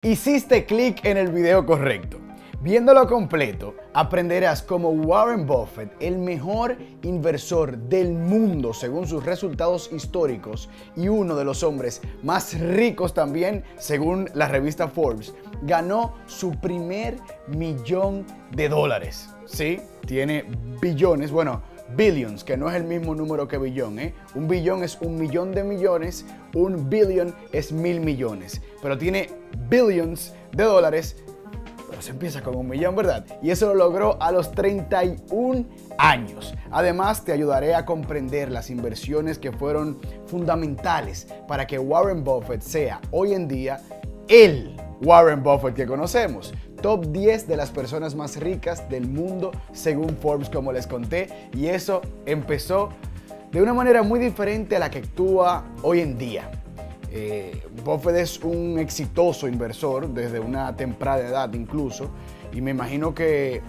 Hiciste clic en el video correcto. Viéndolo completo, aprenderás cómo Warren Buffett, el mejor inversor del mundo según sus resultados históricos y uno de los hombres más ricos también según la revista Forbes, ganó su primer $1.000.000. Sí, tiene billones, bueno, billions, que no es el mismo número que billón, ¿eh? Un billón es 1.000.000 de millones, un billion es 1.000 millones, pero tiene billions de dólares, pero se empieza con 1.000.000, ¿verdad? Y eso lo logró a los 31 años. Además, te ayudaré a comprender las inversiones que fueron fundamentales para que Warren Buffett sea hoy en día el Warren Buffett que conocemos. Top 10 de las personas más ricas del mundo según Forbes, como les conté, y eso empezó de una manera muy diferente a la que actúa hoy en día. Buffett es un exitoso inversor desde una temprana edad incluso, y me imagino que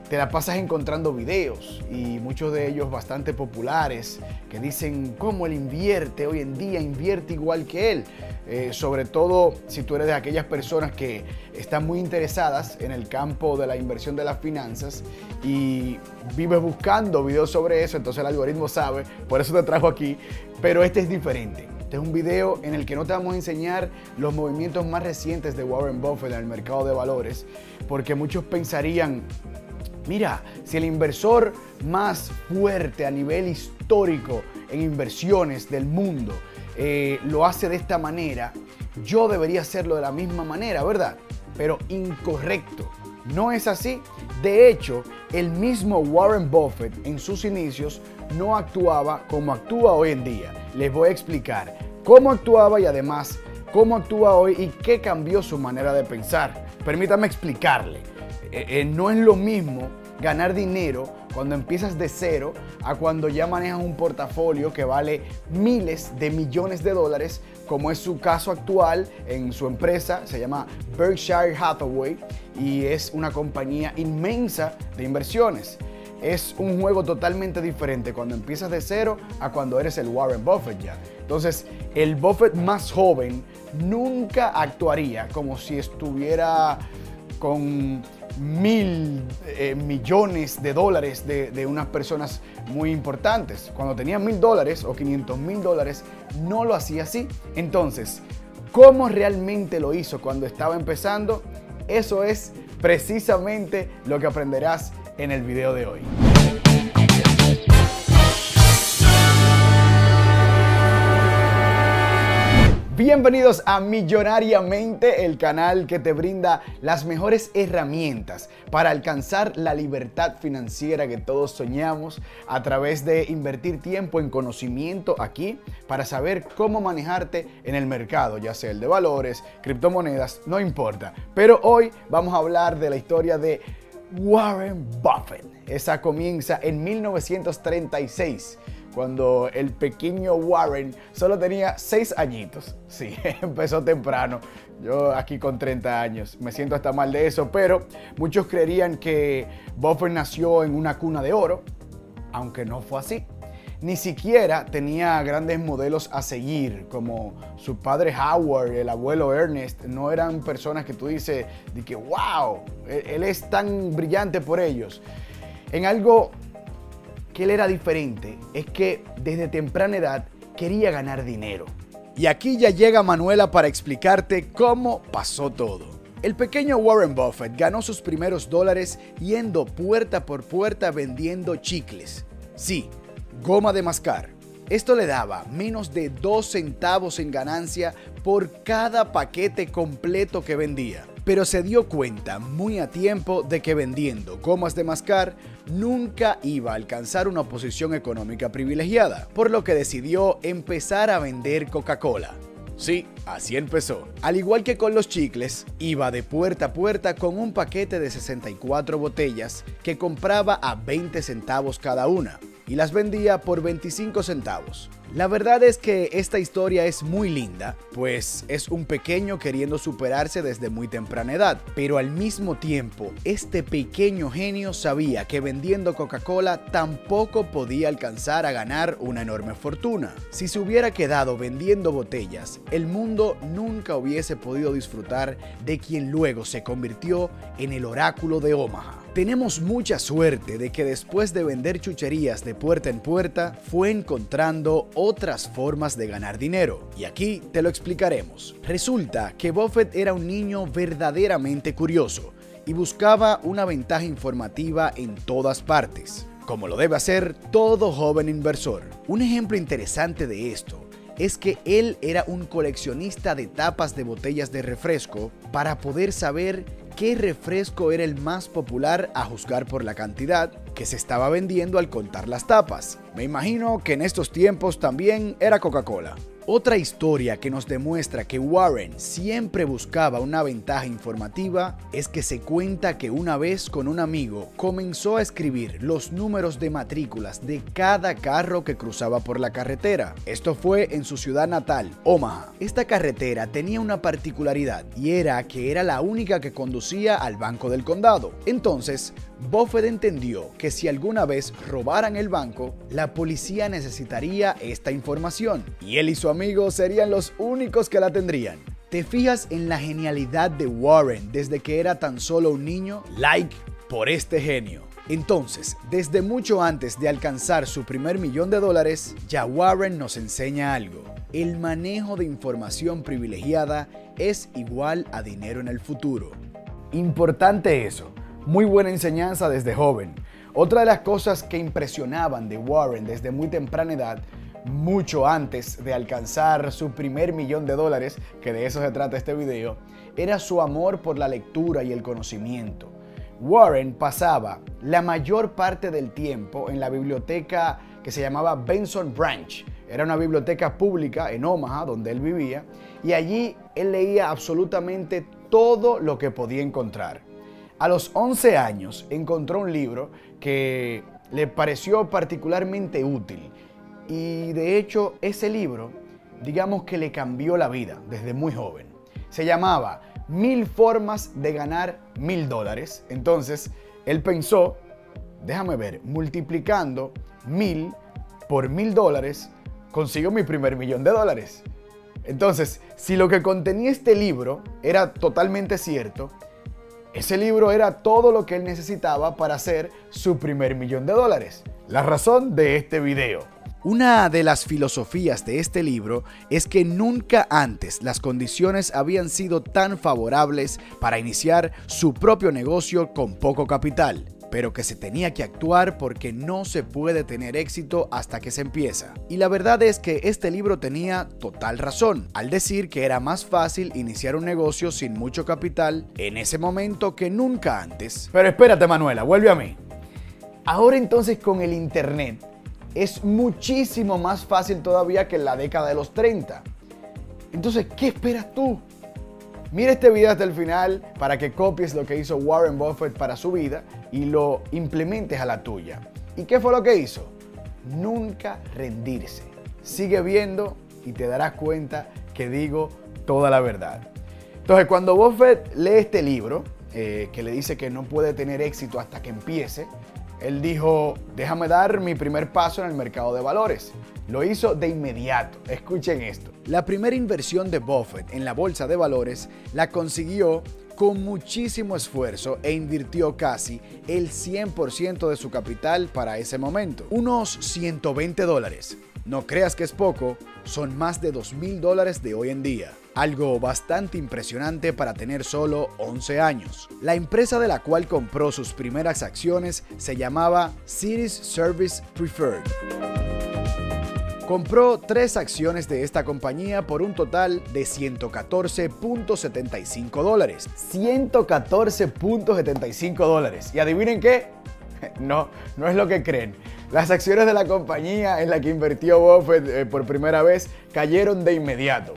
te la pasas encontrando videos y muchos de ellos bastante populares que dicen cómo él invierte hoy en día, invierte igual que él. Sobre todo si tú eres de aquellas personas que están muy interesadas en el campo de la inversión de las finanzas y vives buscando videos sobre eso, entonces el algoritmo sabe, por eso te trajo aquí, pero este es diferente. Este es un video en el que no te vamos a enseñar los movimientos más recientes de Warren Buffett en el mercado de valores, porque muchos pensarían, mira, si el inversor más fuerte a nivel histórico en inversiones del mundo lo hace de esta manera, yo debería hacerlo de la misma manera, ¿verdad? Pero incorrecto. No es así. De hecho, el mismo Warren Buffett en sus inicios no actuaba como actúa hoy en día. Les voy a explicar cómo actuaba y además cómo actúa hoy y qué cambió su manera de pensar. Permítame explicarle. No es lo mismo ganar dinero cuando empiezas de cero a cuando ya manejas un portafolio que vale miles de millones de dólares, como es su caso actual en su empresa. Se llama Berkshire Hathaway y es una compañía inmensa de inversiones. Es un juego totalmente diferente cuando empiezas de cero a cuando eres el Warren Buffett ya. Entonces, el Buffett más joven nunca actuaría como si estuviera con $1.000.000.000 de dólares de unas personas muy importantes. Cuando tenía $1.000 o $500.000, no lo hacía así. Entonces, ¿cómo realmente lo hizo cuando estaba empezando? Eso es precisamente lo que aprenderás en el video de hoy. Bienvenidos a Millonariamente, el canal que te brinda las mejores herramientas para alcanzar la libertad financiera que todos soñamos a través de invertir tiempo en conocimiento aquí para saber cómo manejarte en el mercado, ya sea el de valores, criptomonedas, no importa. Pero hoy vamos a hablar de la historia de Warren Buffett. Esa comienza en 1936. Cuando el pequeño Warren solo tenía 6 añitos. Sí, empezó temprano. Yo aquí con 30 años. Me siento hasta mal de eso, pero muchos creerían que Buffett nació en una cuna de oro, aunque no fue así. Ni siquiera tenía grandes modelos a seguir, como su padre Howard, el abuelo Ernest. No eran personas que tú dices, de que wow, él es tan brillante por ellos. En algo que él era diferente es que desde temprana edad quería ganar dinero. Y aquí ya llega Manuela para explicarte cómo pasó todo. El pequeño Warren Buffett ganó sus primeros dólares yendo puerta por puerta vendiendo chicles. Sí, goma de mascar. Esto le daba menos de 2 centavos en ganancia por cada paquete completo que vendía. Pero se dio cuenta muy a tiempo de que vendiendo gomas de mascar nunca iba a alcanzar una posición económica privilegiada, por lo que decidió empezar a vender Coca-Cola. Sí, así empezó. Al igual que con los chicles, iba de puerta a puerta con un paquete de 64 botellas que compraba a 20 centavos cada una. y las vendía por 25 centavos. La verdad es que esta historia es muy linda, pues es un pequeño queriendo superarse desde muy temprana edad, pero al mismo tiempo, este pequeño genio sabía que vendiendo Coca-Cola tampoco podía alcanzar a ganar una enorme fortuna. Si se hubiera quedado vendiendo botellas, el mundo nunca hubiese podido disfrutar de quien luego se convirtió en el oráculo de Omaha. Tenemos mucha suerte de que después de vender chucherías de puerta en puerta, fue encontrando otras formas de ganar dinero. Y aquí te lo explicaremos. Resulta que Buffett era un niño verdaderamente curioso y buscaba una ventaja informativa en todas partes, como lo debe hacer todo joven inversor. Un ejemplo interesante de esto es que él era un coleccionista de tapas de botellas de refresco para poder saber qué refresco era el más popular a juzgar por la cantidad que se estaba vendiendo al contar las tapas. Me imagino que en estos tiempos también era Coca-Cola. Otra historia que nos demuestra que Warren siempre buscaba una ventaja informativa es que se cuenta que una vez con un amigo comenzó a escribir los números de matrículas de cada carro que cruzaba por la carretera. Esto fue en su ciudad natal, Omaha. Esta carretera tenía una particularidad y era que era la única que conducía al banco del condado. Entonces, Buffett entendió que si alguna vez robaran el banco, la policía necesitaría esta información y él y su amigo serían los únicos que la tendrían. ¿Te fijas en la genialidad de Warren desde que era tan solo un niño? Like por este genio. Entonces, desde mucho antes de alcanzar su primer $1.000.000, ya Warren nos enseña algo. El manejo de información privilegiada es igual a dinero en el futuro. Importante eso. Muy buena enseñanza desde joven. Otra de las cosas que impresionaban de Warren desde muy temprana edad, mucho antes de alcanzar su primer $1.000.000, que de eso se trata este video, era su amor por la lectura y el conocimiento. Warren pasaba la mayor parte del tiempo en la biblioteca que se llamaba Benson Branch. Era una biblioteca pública en Omaha, donde él vivía, y allí él leía absolutamente todo lo que podía encontrar. A los 11 años encontró un libro que le pareció particularmente útil y de hecho ese libro, digamos que le cambió la vida desde muy joven. Se llamaba 1000 formas de ganar $1.000. Entonces él pensó, déjame ver, multiplicando 1000 por $1.000 consigo mi primer $1.000.000. Entonces, si lo que contenía este libro era totalmente cierto, ese libro era todo lo que él necesitaba para hacer su primer $1.000.000. La razón de este video. Una de las filosofías de este libro es que nunca antes las condiciones habían sido tan favorables para iniciar su propio negocio con poco capital, pero que se tenía que actuar porque no se puede tener éxito hasta que se empieza. Y la verdad es que este libro tenía total razón al decir que era más fácil iniciar un negocio sin mucho capital en ese momento que nunca antes. Pero espérate, Manuela, vuelve a mí. Ahora entonces con el internet es muchísimo más fácil todavía que en la década de los 30. Entonces, ¿qué esperas tú? Mira este video hasta el final para que copies lo que hizo Warren Buffett para su vida y lo implementes a la tuya. ¿Y qué fue lo que hizo? Nunca rendirse. Sigue viendo y te darás cuenta que digo toda la verdad. Entonces, cuando Buffett lee este libro, que le dice que no puede tener éxito hasta que empiece, él dijo, déjame dar mi primer paso en el mercado de valores. Lo hizo de inmediato. Escuchen esto. La primera inversión de Buffett en la bolsa de valores la consiguió con muchísimo esfuerzo e invirtió casi el 100% de su capital para ese momento. Unos $120. No creas que es poco, son más de $2.000 de hoy en día. Algo bastante impresionante para tener solo 11 años. La empresa de la cual compró sus primeras acciones se llamaba Cities Service Preferred. Compró 3 acciones de esta compañía por un total de $114.75. $114.75. ¿Y adivinen qué? No es lo que creen. Las acciones de la compañía en la que invirtió Buffett por primera vez cayeron de inmediato.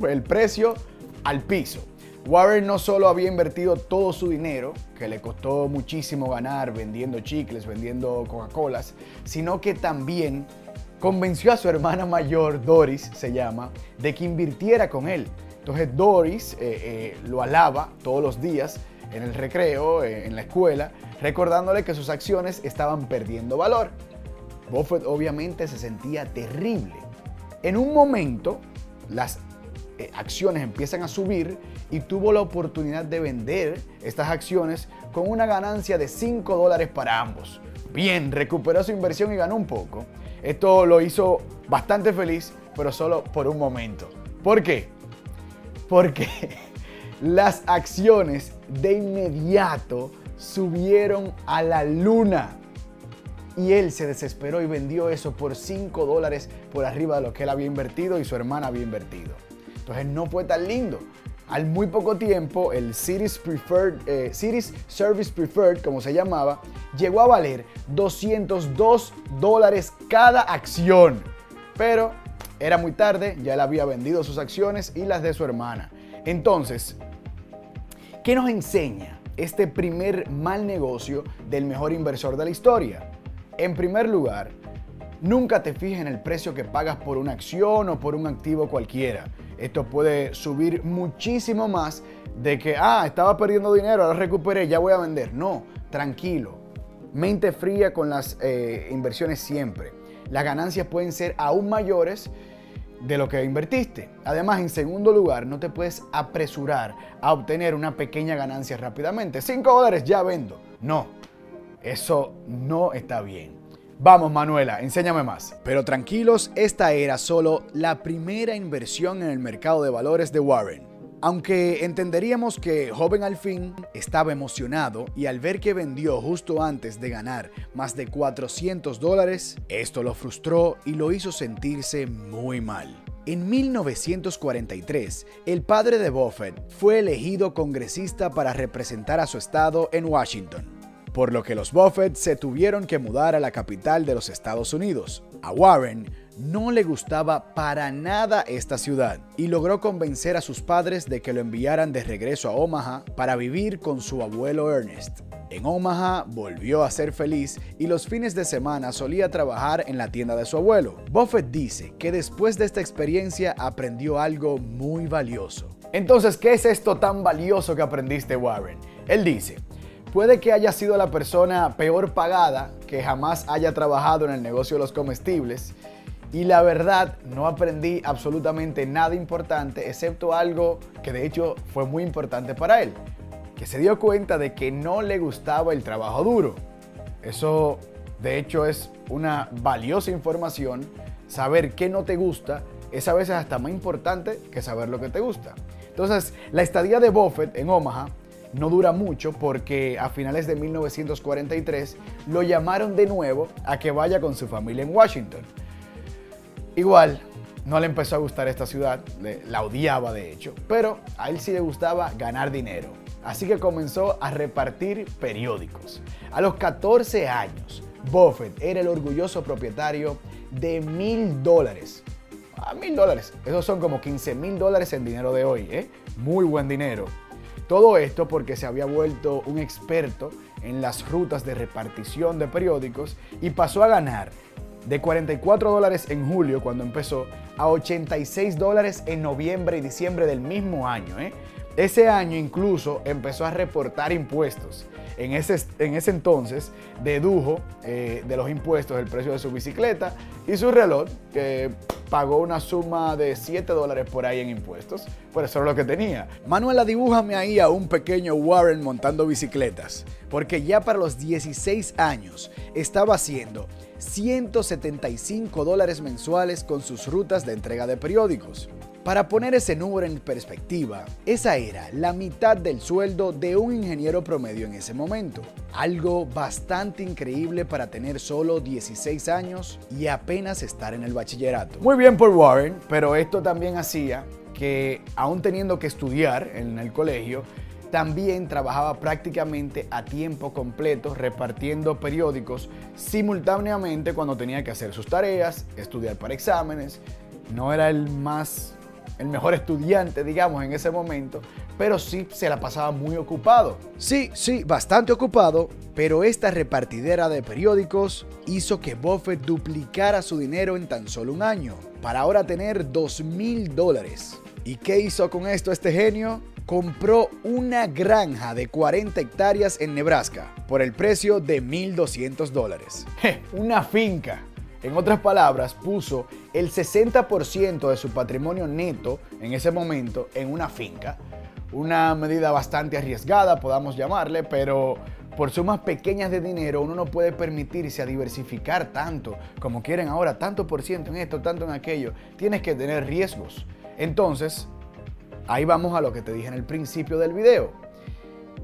El precio al piso. Warren no solo había invertido todo su dinero, que le costó muchísimo ganar vendiendo chicles, vendiendo Coca-Colas, sino que también convenció a su hermana mayor, Doris se llama, de que invirtiera con él. Entonces Doris lo alaba todos los días en el recreo, en la escuela, recordándole que sus acciones estaban perdiendo valor. Buffett obviamente se sentía terrible. En un momento, las acciones empiezan a subir y tuvo la oportunidad de vender estas acciones con una ganancia de $5 para ambos. Bien, recuperó su inversión y ganó un poco. Esto lo hizo bastante feliz, pero solo por un momento. ¿Por qué? Porque las acciones de inmediato subieron a la luna. Y él se desesperó y vendió eso por $5 por arriba de lo que él había invertido y su hermana había invertido. Entonces no fue tan lindo. Al muy poco tiempo, el Cities Service Preferred, como se llamaba, llegó a valer $202 cada acción. Pero era muy tarde, ya él había vendido sus acciones y las de su hermana. Entonces, ¿qué nos enseña este primer mal negocio del mejor inversor de la historia? En primer lugar, nunca te fijes en el precio que pagas por una acción o por un activo cualquiera. Esto puede subir muchísimo más de que, estaba perdiendo dinero, ahora recuperé, ya voy a vender. No, tranquilo. Mente fría con las inversiones siempre. Las ganancias pueden ser aún mayores de lo que invertiste. Además, en segundo lugar, no te puedes apresurar a obtener una pequeña ganancia rápidamente. $5, ya vendo. No, eso no está bien. Vamos, Manuela, enséñame más. Pero tranquilos, esta era solo la primera inversión en el mercado de valores de Warren. Aunque entenderíamos que joven al fin estaba emocionado y al ver que vendió justo antes de ganar más de $400, esto lo frustró y lo hizo sentirse muy mal. En 1943, el padre de Buffett fue elegido congresista para representar a su estado en Washington, por lo que los Buffett se tuvieron que mudar a la capital de los Estados Unidos. A Warren no le gustaba para nada esta ciudad y logró convencer a sus padres de que lo enviaran de regreso a Omaha para vivir con su abuelo Ernest. En Omaha volvió a ser feliz y los fines de semana solía trabajar en la tienda de su abuelo. Buffett dice que después de esta experiencia aprendió algo muy valioso. Entonces, ¿qué es esto tan valioso que aprendiste, Warren? Él dice: puede que haya sido la persona peor pagada que jamás haya trabajado en el negocio de los comestibles y la verdad no aprendí absolutamente nada importante excepto algo que de hecho fue muy importante para él, que se dio cuenta de que no le gustaba el trabajo duro. Eso de hecho es una valiosa información. Saber qué no te gusta es a veces hasta más importante que saber lo que te gusta. Entonces, la estadía de Buffett en Omaha no dura mucho porque a finales de 1943 lo llamaron de nuevo a que vaya con su familia en Washington. Igual, no le empezó a gustar esta ciudad, la odiaba de hecho, pero a él sí le gustaba ganar dinero. Así que comenzó a repartir periódicos. A los 14 años, Buffett era el orgulloso propietario de $1,000. $1,000, esos son como $15,000 en dinero de hoy, ¿eh? Muy buen dinero. Todo esto porque se había vuelto un experto en las rutas de repartición de periódicos y pasó a ganar de $44 en julio cuando empezó a $86 en noviembre y diciembre del mismo año. Ese año incluso empezó a reportar impuestos. En ese entonces dedujo de los impuestos el precio de su bicicleta y su reloj, que pagó una suma de $7 por ahí en impuestos. Por eso era lo que tenía. Manuela, dibújame ahí a un pequeño Warren montando bicicletas, porque ya para los 16 años estaba haciendo $175 mensuales con sus rutas de entrega de periódicos. Para poner ese número en perspectiva, esa era la mitad del sueldo de un ingeniero promedio en ese momento. Algo bastante increíble para tener solo 16 años y apenas estar en el bachillerato. Muy bien por Warren, pero esto también hacía que, aún teniendo que estudiar en el colegio, también trabajaba prácticamente a tiempo completo repartiendo periódicos simultáneamente cuando tenía que hacer sus tareas, estudiar para exámenes. No era el más el mejor estudiante, digamos, en ese momento, pero sí se la pasaba muy ocupado. Sí, bastante ocupado, pero esta repartidera de periódicos hizo que Buffett duplicara su dinero en tan solo un año, para ahora tener $2,000. ¿Y qué hizo con esto este genio? Compró una granja de 40 hectáreas en Nebraska por el precio de $1,200. Una finca. En otras palabras, puso el 60% de su patrimonio neto en ese momento en una finca. Una medida bastante arriesgada, podamos llamarle, pero por sumas pequeñas de dinero uno no puede permitirse a diversificar tanto como quieren ahora, tanto por ciento en esto, tanto en aquello. Tienes que tener riesgos. Entonces, ahí vamos a lo que te dije en el principio del video.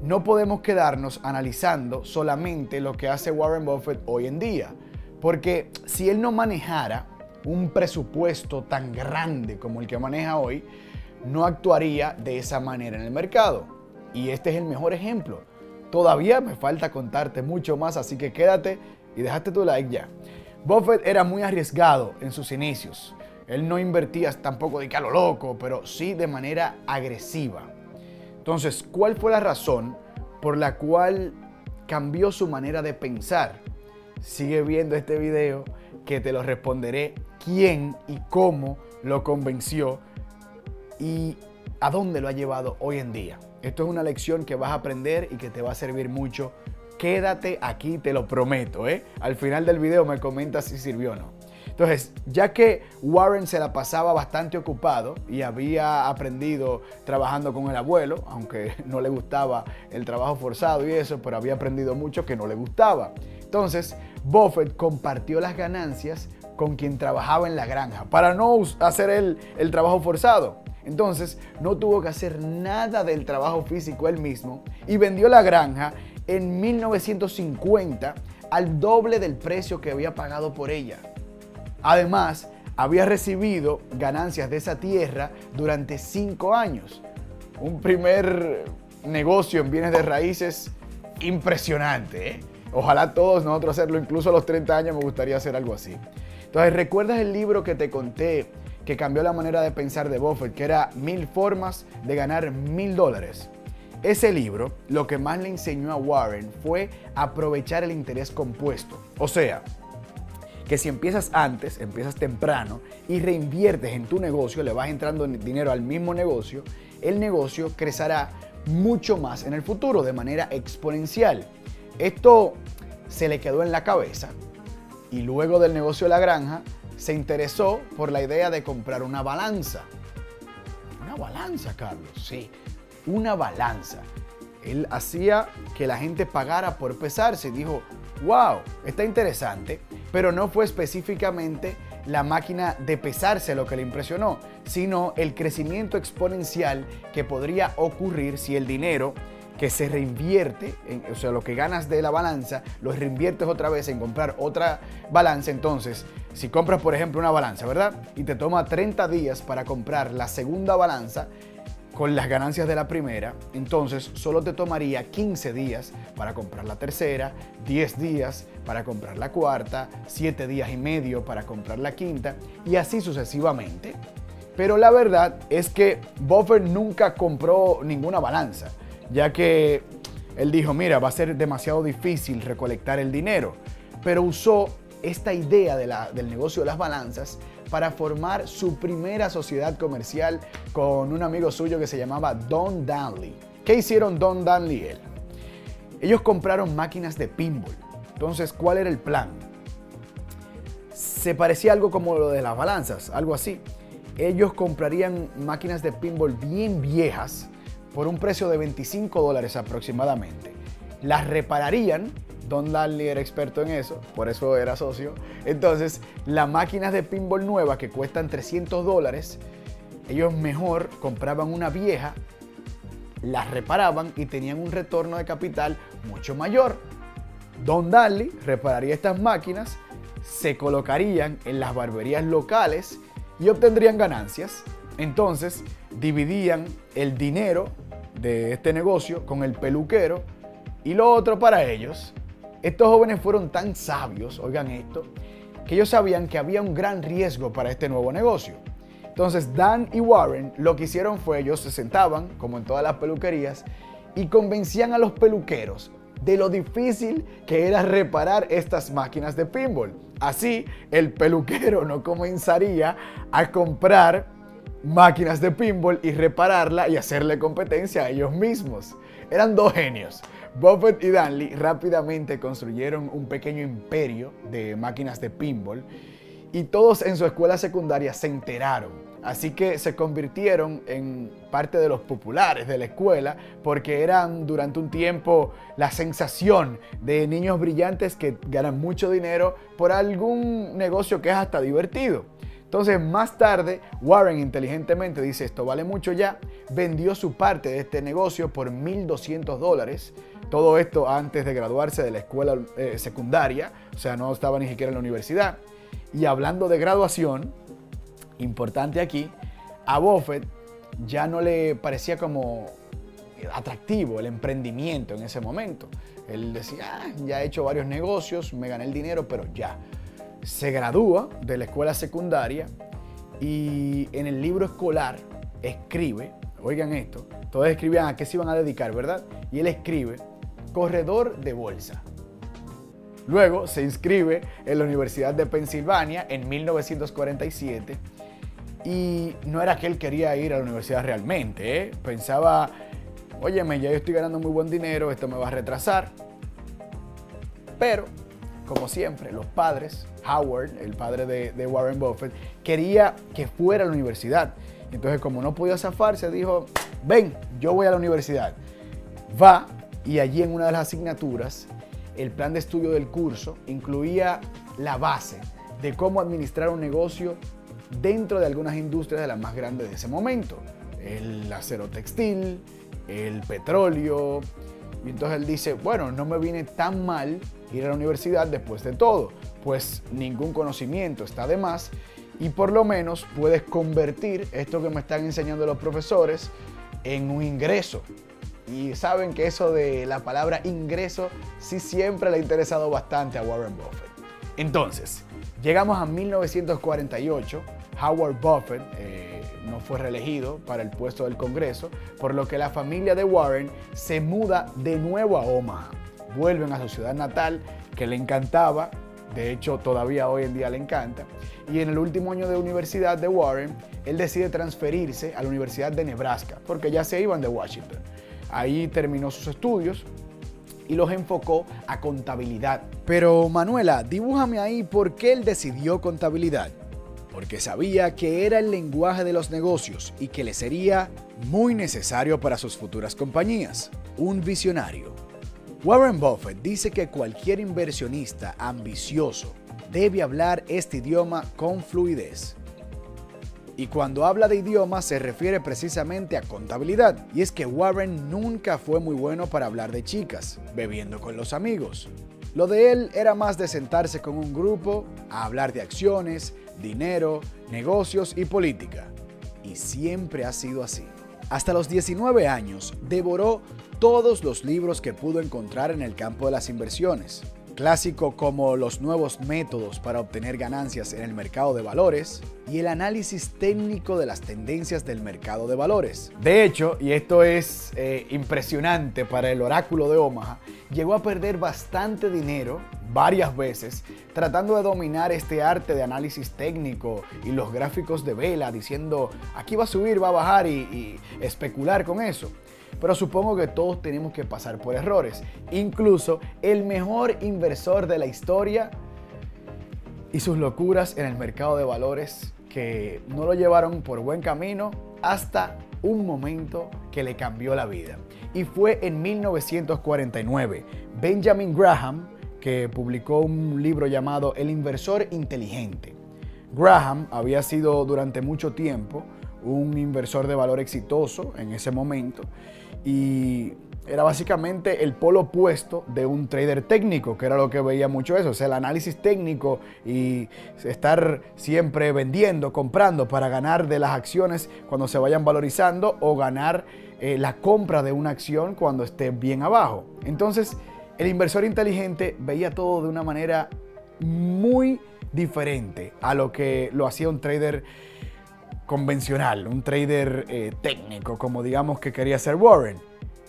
No podemos quedarnos analizando solamente lo que hace Warren Buffett hoy en día. Porque si él no manejara un presupuesto tan grande como el que maneja hoy, no actuaría de esa manera en el mercado. Y este es el mejor ejemplo. Todavía me falta contarte mucho más, así que quédate y déjate tu like ya. Buffett era muy arriesgado en sus inicios. Él no invertía tampoco de que a lo loco, pero sí de manera agresiva. Entonces, ¿cuál fue la razón por la cual cambió su manera de pensar? Sigue viendo este video que te lo responderé quién y cómo lo convenció y a dónde lo ha llevado hoy en día. Esto es una lección que vas a aprender y que te va a servir mucho. Quédate aquí, te lo prometo, ¿eh? Al final del video me comentas si sirvió o no. Entonces, ya que Warren se la pasaba bastante ocupado y había aprendido trabajando con el abuelo, aunque no le gustaba el trabajo forzado y eso, pero había aprendido mucho que no le gustaba. Entonces, Buffett compartió las ganancias con quien trabajaba en la granja para no hacer el trabajo forzado. Entonces, no tuvo que hacer nada del trabajo físico él mismo y vendió la granja en 1950 al doble del precio que había pagado por ella. Además, había recibido ganancias de esa tierra durante 5 años. Un primer negocio en bienes de raíces impresionante, ¿eh? Ojalá todos nosotros hacerlo, incluso a los 30 años me gustaría hacer algo así. Entonces, ¿recuerdas el libro que te conté que cambió la manera de pensar de Buffett, que era 1000 formas de ganar $1,000? Ese libro, lo que más le enseñó a Warren fue aprovechar el interés compuesto. O sea, que si empiezas antes, empiezas temprano y reinviertes en tu negocio, le vas entrando dinero al mismo negocio, el negocio crecerá mucho más en el futuro de manera exponencial. Esto se le quedó en la cabeza y luego del negocio de la granja se interesó por la idea de comprar una balanza. ¿Una balanza, Carlos? Sí, una balanza. Él hacía que la gente pagara por pesarse y dijo, wow, está interesante, pero no fue específicamente la máquina de pesarse lo que le impresionó, sino el crecimiento exponencial que podría ocurrir si el dinero que se reinvierte, o sea, lo que ganas de la balanza, lo reinviertes otra vez en comprar otra balanza. Entonces, si compras, por ejemplo, una balanza, ¿verdad? Y te toma 30 días para comprar la segunda balanza, con las ganancias de la primera, entonces solo te tomaría 15 días para comprar la tercera, 10 días para comprar la cuarta, 7 días y medio para comprar la quinta y así sucesivamente. Pero la verdad es que Buffett nunca compró ninguna balanza, ya que él dijo, mira, va a ser demasiado difícil recolectar el dinero, pero usó esta idea del negocio de las balanzas para formar su primera sociedad comercial con un amigo suyo que se llamaba Don Danley. ¿Qué hicieron Don Danley y él? Ellos compraron máquinas de pinball. Entonces, ¿cuál era el plan? Se parecía algo como lo de las balanzas, algo así. Ellos comprarían máquinas de pinball bien viejas por un precio de $25 aproximadamente. Las repararían. Don Danley era experto en eso, por eso era socio. Entonces, las máquinas de pinball nuevas que cuestan $300, ellos mejor compraban una vieja, las reparaban y tenían un retorno de capital mucho mayor. Don Danley repararía estas máquinas, se colocarían en las barberías locales y obtendrían ganancias. Entonces, dividían el dinero de este negocio con el peluquero y lo otro para ellos. Estos jóvenes fueron tan sabios, oigan esto, que ellos sabían que había un gran riesgo para este nuevo negocio. Entonces Dan y Warren lo que hicieron fue, ellos se sentaban, como en todas las peluquerías, y convencían a los peluqueros de lo difícil que era reparar estas máquinas de pinball. Así, el peluquero no comenzaría a comprar máquinas de pinball y repararla y hacerle competencia a ellos mismos. Eran dos genios. Buffett y Danley rápidamente construyeron un pequeño imperio de máquinas de pinball y todos en su escuela secundaria se enteraron. Así que se convirtieron en parte de los populares de la escuela porque eran durante un tiempo la sensación de niños brillantes que ganan mucho dinero por algún negocio que es hasta divertido. Entonces, más tarde, Warren inteligentemente dice, esto vale mucho ya, vendió su parte de este negocio por $1,200. Todo esto antes de graduarse de la escuela secundaria, o sea, no estaba ni siquiera en la universidad. Y hablando de graduación, importante aquí, a Buffett ya no le parecía como atractivo el emprendimiento en ese momento. Él decía, ya he hecho varios negocios, me gané el dinero, pero ya. Se gradúa de la escuela secundaria y en el libro escolar escribe, oigan esto, todos escribían a qué se iban a dedicar, ¿verdad? Y él escribe, corredor de bolsa. Luego se inscribe en la Universidad de Pensilvania en 1947 y no era que él quería ir a la universidad realmente, ¿eh? Pensaba, óyeme, ya yo estoy ganando muy buen dinero, esto me va a retrasar. Pero, como siempre, los padres, Howard, el padre de Warren Buffett, quería que fuera a la universidad. Entonces, como no podía zafarse, dijo, ven, yo voy a la universidad. Va, y allí en una de las asignaturas, el plan de estudio del curso incluía la base de cómo administrar un negocio dentro de algunas industrias de las más grandes de ese momento. El acero textil, el petróleo. Y entonces él dice, bueno, no me viene tan mal ir a la universidad después de todo, pues ningún conocimiento está de más y por lo menos puedes convertir esto que me están enseñando los profesores en un ingreso. Y saben que eso de la palabra ingreso sí siempre le ha interesado bastante a Warren Buffett. Entonces, llegamos a 1948, Howard Buffett no fue reelegido para el puesto del Congreso, por lo que la familia de Warren se muda de nuevo a Omaha. Vuelven a su ciudad natal, que le encantaba, de hecho todavía hoy en día le encanta, y en el último año de universidad de Warren, él decide transferirse a la Universidad de Nebraska, porque ya se iban de Washington. Ahí terminó sus estudios y los enfocó a contabilidad. Pero Manuela, dibújame ahí por qué él decidió contabilidad. Porque sabía que era el lenguaje de los negocios y que le sería muy necesario para sus futuras compañías. Un visionario. Warren Buffett dice que cualquier inversionista ambicioso debe hablar este idioma con fluidez. Y cuando habla de idioma se refiere precisamente a contabilidad. Y es que Warren nunca fue muy bueno para hablar de chicas, bebiendo con los amigos. Lo de él era más de sentarse con un grupo a hablar de acciones, dinero, negocios y política. Y siempre ha sido así. Hasta los 19 años devoró todos los libros que pudo encontrar en el campo de las inversiones. Clásico como los nuevos métodos para obtener ganancias en el mercado de valores y el análisis técnico de las tendencias del mercado de valores. De hecho, y esto es impresionante para el oráculo de Omaha, llegó a perder bastante dinero varias veces tratando de dominar este arte de análisis técnico y los gráficos de vela, diciendo aquí va a subir, va a bajar y especular con eso. Pero supongo que todos tenemos que pasar por errores. Incluso el mejor inversor de la historia y sus locuras en el mercado de valores que no lo llevaron por buen camino hasta un momento que le cambió la vida. Y fue en 1949. Benjamin Graham, que publicó un libro llamado El inversor inteligente. Graham había sido durante mucho tiempo un inversor de valor exitoso en ese momento y era básicamente el polo opuesto de un trader técnico, que era lo que veía mucho eso, o sea, el análisis técnico y estar siempre vendiendo, comprando para ganar de las acciones cuando se vayan valorizando o ganar la compra de una acción cuando esté bien abajo. Entonces, el inversor inteligente veía todo de una manera muy diferente a lo que lo hacía un trader convencional, un trader técnico, como digamos que quería ser Warren.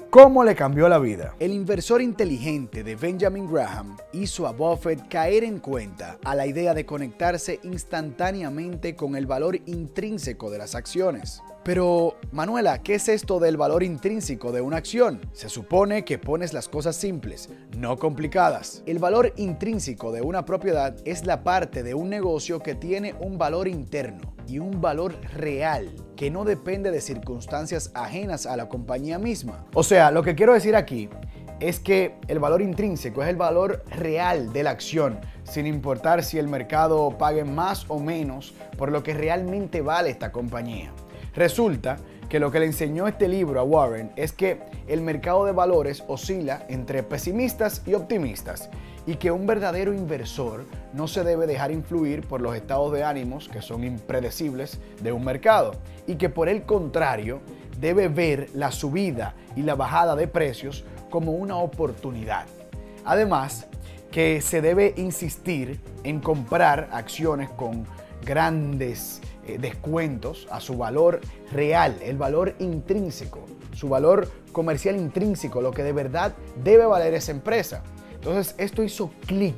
¿Cómo le cambió la vida? El inversor inteligente de Benjamin Graham hizo a Buffett caer en cuenta a la idea de conectarse instantáneamente con el valor intrínseco de las acciones. Pero, Manuela, ¿qué es esto del valor intrínseco de una acción? Se supone que pones las cosas simples, no complicadas. El valor intrínseco de una propiedad es la parte de un negocio que tiene un valor interno y un valor real, que no depende de circunstancias ajenas a la compañía misma. O sea, lo que quiero decir aquí es que el valor intrínseco es el valor real de la acción, sin importar si el mercado pague más o menos por lo que realmente vale esta compañía. Resulta que lo que le enseñó este libro a Warren es que el mercado de valores oscila entre pesimistas y optimistas y que un verdadero inversor no se debe dejar influir por los estados de ánimos que son impredecibles de un mercado y que por el contrario debe ver la subida y la bajada de precios como una oportunidad. Además, que se debe insistir en comprar acciones con grandes descuentos a su valor real, el valor intrínseco, su valor comercial intrínseco, lo que de verdad debe valer esa empresa. Entonces, esto hizo clic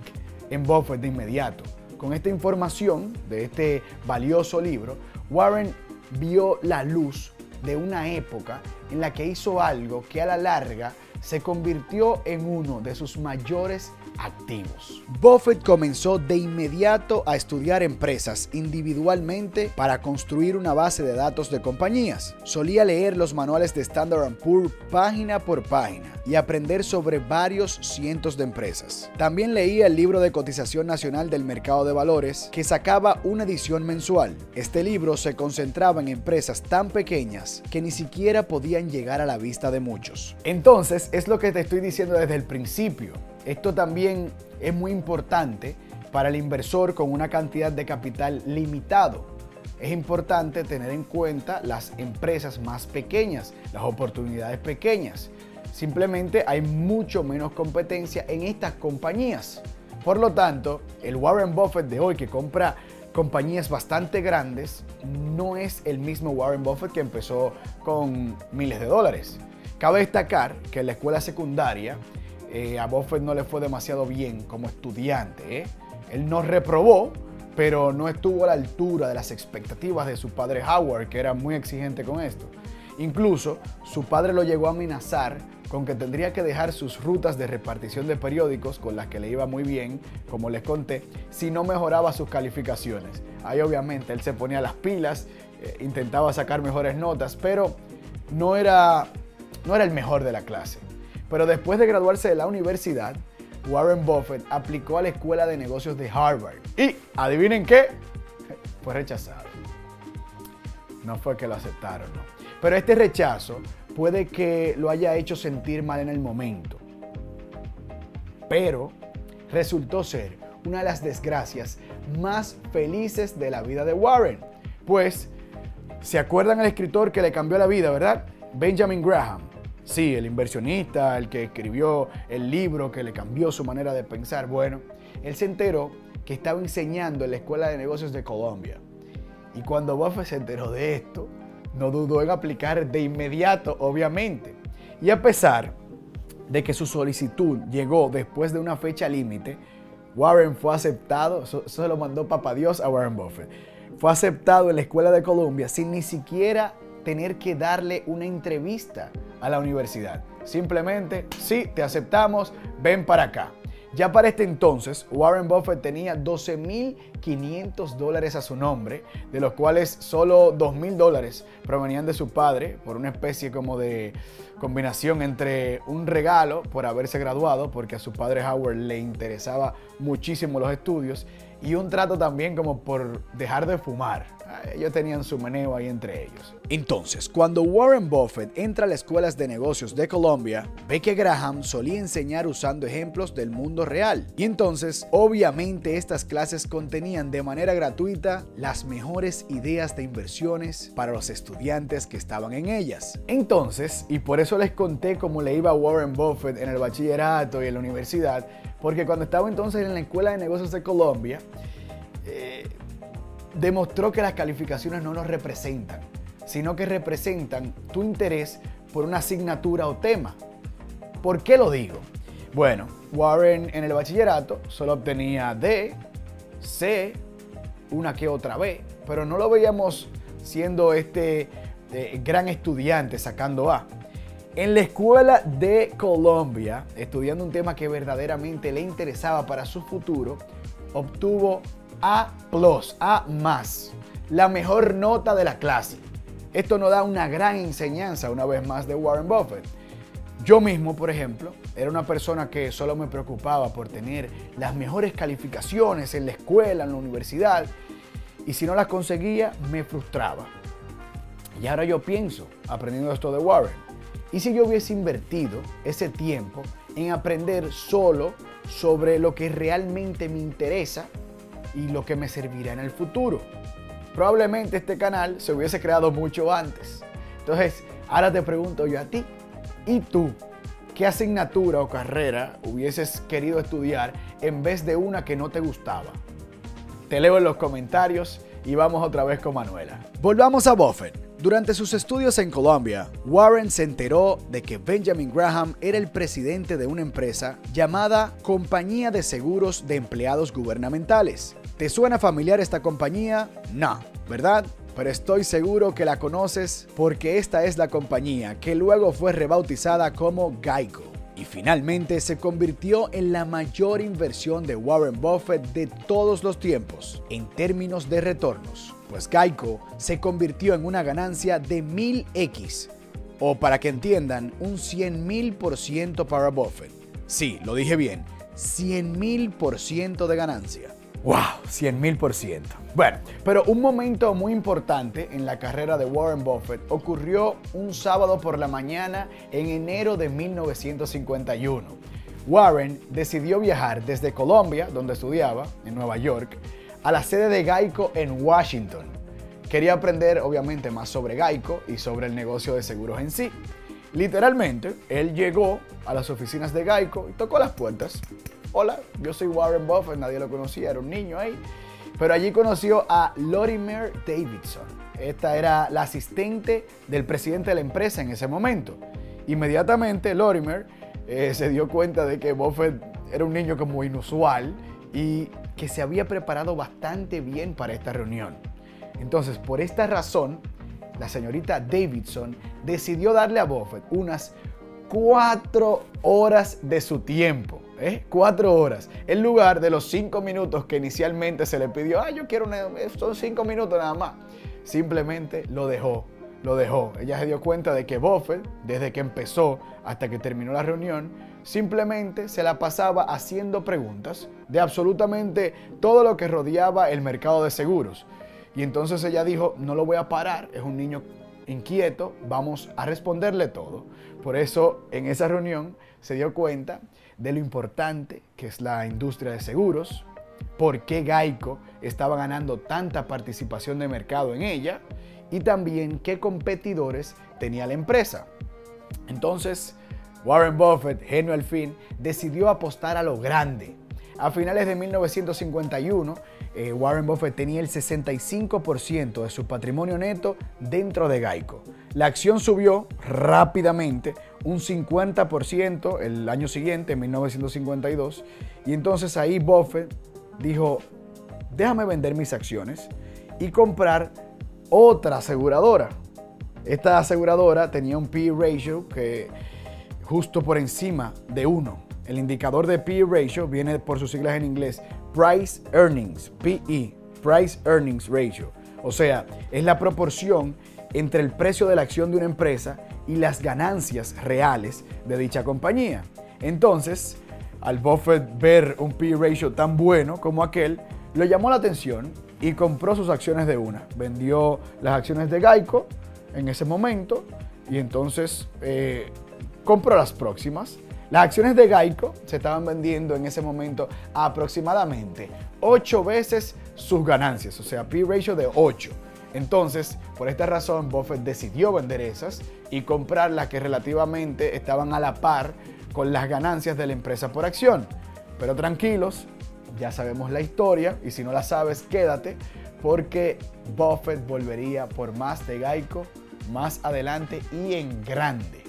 en Buffett de inmediato. Con esta información de este valioso libro, Warren vio la luz de una época en la que hizo algo que a la larga se convirtió en uno de sus mayores activos. Buffett comenzó de inmediato a estudiar empresas individualmente para construir una base de datos de compañías. Solía leer los manuales de Standard & Poor's página por página y aprender sobre varios cientos de empresas. También leía el libro de cotización nacional del mercado de valores, que sacaba una edición mensual. Este libro se concentraba en empresas tan pequeñas que ni siquiera podían llegar a la vista de muchos. Entonces, es lo que te estoy diciendo desde el principio. Esto también es muy importante para el inversor con una cantidad de capital limitado. Es importante tener en cuenta las empresas más pequeñas, las oportunidades pequeñas. Simplemente hay mucho menos competencia en estas compañías. Por lo tanto, el Warren Buffett de hoy que compra compañías bastante grandes no es el mismo Warren Buffett que empezó con miles de dólares. Cabe destacar que en la escuela secundaria a Buffett no le fue demasiado bien como estudiante. Él no reprobó, pero no estuvo a la altura de las expectativas de su padre Howard, que era muy exigente con esto. Incluso su padre lo llegó a amenazar con que tendría que dejar sus rutas de repartición de periódicos, con las que le iba muy bien, como les conté, si no mejoraba sus calificaciones. Ahí obviamente él se ponía las pilas, intentaba sacar mejores notas, pero no era el mejor de la clase. Pero después de graduarse de la universidad, Warren Buffett aplicó a la Escuela de Negocios de Harvard. Y, ¿adivinen qué? Fue rechazado. No fue que lo aceptaron, no. Pero este rechazo puede que lo haya hecho sentir mal en el momento. Pero resultó ser una de las desgracias más felices de la vida de Warren. Pues, ¿se acuerdan el escritor que le cambió la vida, verdad? Benjamin Graham. Sí, el inversionista, el que escribió el libro que le cambió su manera de pensar. Bueno, él se enteró que estaba enseñando en la Escuela de Negocios de Colombia. Y cuando Buffett se enteró de esto, no dudó en aplicar de inmediato, obviamente. Y a pesar de que su solicitud llegó después de una fecha límite, Warren fue aceptado, eso se lo mandó papá Dios a Warren Buffett. Fue aceptado en la Escuela de Colombia sin ni siquiera tener que darle una entrevista a la universidad. Simplemente, sí, te aceptamos, ven para acá. Ya para este entonces, Warren Buffett tenía $12,500 a su nombre, de los cuales solo $2,000 provenían de su padre, por una especie como de combinación entre un regalo por haberse graduado, porque a su padre Howard le interesaba muchísimo los estudios, y un trato también como por dejar de fumar. Ellos tenían su meneo ahí entre ellos. Entonces, cuando Warren Buffett entra a las escuelas de negocios de Colombia, ve que Graham solía enseñar usando ejemplos del mundo real. Y entonces, obviamente, estas clases contenían de manera gratuita las mejores ideas de inversiones para los estudiantes que estaban en ellas. Entonces, y por eso les conté cómo le iba a Warren Buffett en el bachillerato y en la universidad, porque cuando estaba entonces en la Escuela de Negocios de Colombia, demostró que las calificaciones no nos representan, sino que representan tu interés por una asignatura o tema. ¿Por qué lo digo? Bueno, Warren en el bachillerato solo obtenía D, C, una que otra B, pero no lo veíamos siendo gran estudiante sacando A. En la escuela de Colombia, estudiando un tema que verdaderamente le interesaba para su futuro, obtuvo A+, la mejor nota de la clase. Esto nos da una gran enseñanza, una vez más, de Warren Buffett. Yo mismo, por ejemplo, era una persona que solo me preocupaba por tener las mejores calificaciones en la escuela, en la universidad, y si no las conseguía, me frustraba. Y ahora yo pienso, aprendiendo esto de Warren, ¿y si yo hubiese invertido ese tiempo en aprender solo sobre lo que realmente me interesa y lo que me servirá en el futuro? Probablemente este canal se hubiese creado mucho antes. Entonces, ahora te pregunto yo a ti, ¿y tú qué asignatura o carrera hubieses querido estudiar en vez de una que no te gustaba? Te leo en los comentarios y vamos otra vez con Manuela. Volvamos a Buffett. Durante sus estudios en Colombia, Warren se enteró de que Benjamin Graham era el presidente de una empresa llamada Compañía de Seguros de Empleados Gubernamentales. ¿Te suena familiar esta compañía? No, ¿verdad? Pero estoy seguro que la conoces porque esta es la compañía que luego fue rebautizada como Geico y finalmente se convirtió en la mayor inversión de Warren Buffett de todos los tiempos en términos de retornos. Pues Geico se convirtió en una ganancia de 1000x, o para que entiendan, un 100,000% para Buffett. Sí, lo dije bien, 100,000% de ganancia. ¡Wow! 100,000%. Bueno, pero un momento muy importante en la carrera de Warren Buffett ocurrió un sábado por la mañana en enero de 1951. Warren decidió viajar desde Colombia, donde estudiaba, en Nueva York, a la sede de Geico en Washington. Quería aprender, obviamente, más sobre Geico y sobre el negocio de seguros en sí. Literalmente, él llegó a las oficinas de Geico y tocó las puertas. Hola, yo soy Warren Buffett, nadie lo conocía, era un niño ahí. Pero allí conoció a Lorimer Davidson. Esta era la asistente del presidente de la empresa en ese momento. Inmediatamente Lorimer se dio cuenta de que Buffett era un niño como inusual y que se había preparado bastante bien para esta reunión. Entonces, por esta razón, la señorita Davidson decidió darle a Buffett unas 4 horas de su tiempo. 4 horas, en lugar de los 5 minutos que inicialmente se le pidió. Yo quiero son 5 minutos nada más. Simplemente lo dejó. Ella se dio cuenta de que Buffett, desde que empezó hasta que terminó la reunión, simplemente se la pasaba haciendo preguntas de absolutamente todo lo que rodeaba el mercado de seguros. Y entonces ella dijo, no lo voy a parar, es un niño inquieto, vamos a responderle todo. Por eso en esa reunión se dio cuenta de lo importante que es la industria de seguros, por qué Geico estaba ganando tanta participación de mercado en ella y también qué competidores tenía la empresa. Entonces, Warren Buffett, genio al fin, decidió apostar a lo grande. A finales de 1951, Warren Buffett tenía el 65% de su patrimonio neto dentro de Geico. La acción subió rápidamente, un 50% el año siguiente, en 1952, y entonces ahí Buffett dijo, déjame vender mis acciones y comprar otra aseguradora. Esta aseguradora tenía un P/E ratio que justo por encima de 1. El indicador de P/E ratio viene por sus siglas en inglés, Price Earnings, PE, Price Earnings Ratio. O sea, es la proporción entre el precio de la acción de una empresa y las ganancias reales de dicha compañía. Entonces, al Buffett ver un P/E ratio tan bueno como aquel, le llamó la atención y compró sus acciones de una. Vendió las acciones de Geico en ese momento y entonces compró las próximas. Las acciones de Geico se estaban vendiendo en ese momento a aproximadamente 8 veces sus ganancias, o sea, P/E ratio de 8. Entonces, por esta razón, Buffett decidió vender esas y comprar las que relativamente estaban a la par con las ganancias de la empresa por acción. Pero tranquilos, ya sabemos la historia y si no la sabes, quédate, porque Buffett volvería por más de Geico más adelante y en grande.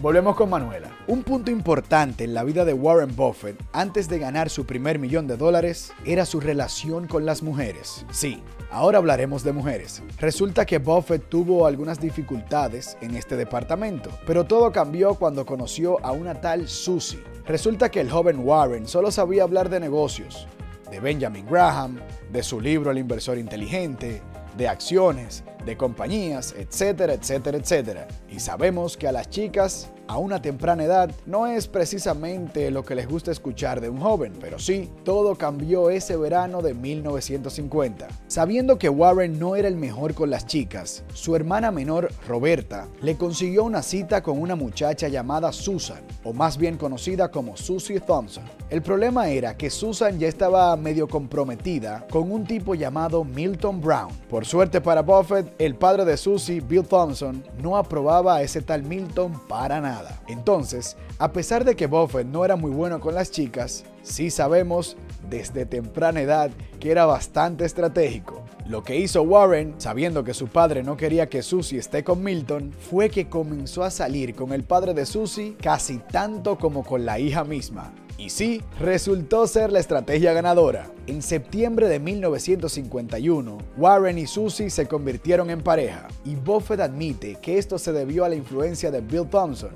Volvemos con Manuela. Un punto importante en la vida de Warren Buffett antes de ganar su primer $1.000.000 era su relación con las mujeres. Sí, ahora hablaremos de mujeres. Resulta que Buffett tuvo algunas dificultades en este departamento, pero todo cambió cuando conoció a una tal Susie. Resulta que el joven Warren solo sabía hablar de negocios, de Benjamin Graham, de su libro El inversor inteligente, de acciones, de compañías, etcétera, etcétera, etcétera. Y sabemos que a las chicas, a una temprana edad, no es precisamente lo que les gusta escuchar de un joven, pero sí, todo cambió ese verano de 1950. Sabiendo que Warren no era el mejor con las chicas, su hermana menor, Roberta, le consiguió una cita con una muchacha llamada Susan, o más bien conocida como Susie Thompson. El problema era que Susan ya estaba medio comprometida con un tipo llamado Milton Brown. Por suerte para Buffett, el padre de Susie, Bill Thompson, no aprobaba a ese tal Milton para nada. Entonces, a pesar de que Buffett no era muy bueno con las chicas, sí sabemos desde temprana edad que era bastante estratégico. Lo que hizo Warren, sabiendo que su padre no quería que Susie esté con Milton, fue que comenzó a salir con el padre de Susie casi tanto como con la hija misma. Y sí, resultó ser la estrategia ganadora. En septiembre de 1951, Warren y Susie se convirtieron en pareja, y Buffett admite que esto se debió a la influencia de Bill Thompson,